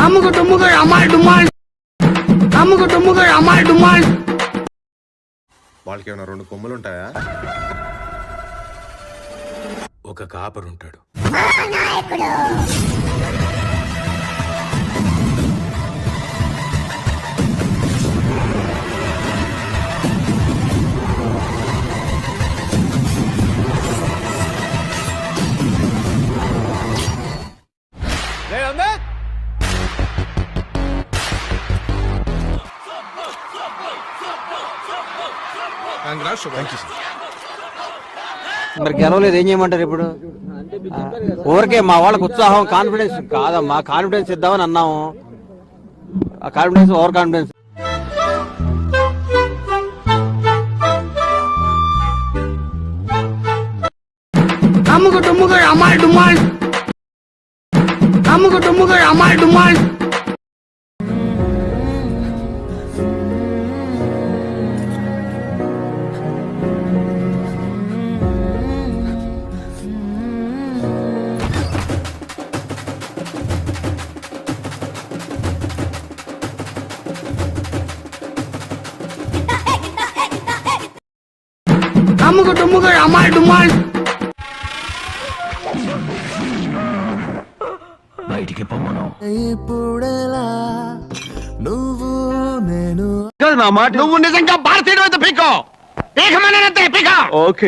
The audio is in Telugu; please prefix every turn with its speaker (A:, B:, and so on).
A: అమ్ముకు టుమ్ముకు అమ్మాయి డుమ్మాల్, అమ్ముకు టుమ్ముకు అమ్మాయి డుమ్మాల్.
B: వాళ్ళకి ఏమైనా 2 కొమ్ములు ఉంటాయా?
C: ఒక కాపరుంటాడు.
D: మరి గెలవలేదు, ఏం చేయమంటారు ఇప్పుడు? ఊరికే మా వాళ్ళకి ఉత్సాహం, కాన్ఫిడెన్స్ కాదమ్మా, కాన్ఫిడెన్స్ ఇద్దామని అన్నాము. ఆ కాన్ఫిడెన్స్ ఓవర్ కాన్ఫిడెన్స్.
A: అమ్ముకు టుమ్ముకు అమ్మాయి డుమ్మాల్, అమ్ముకు టుమ్ముకు అమ్మాయి డుమ్మాల్. అమ్ముకు టుమ్ముకు అమ్మాయి డుమ్మాల్.
C: బయటికి పొమ్మను.
E: నా మాట
A: నువ్వు నిజంగా భారతీయుడు అయితే పీకో, పీకమనంతే పీక.
E: ఓకే.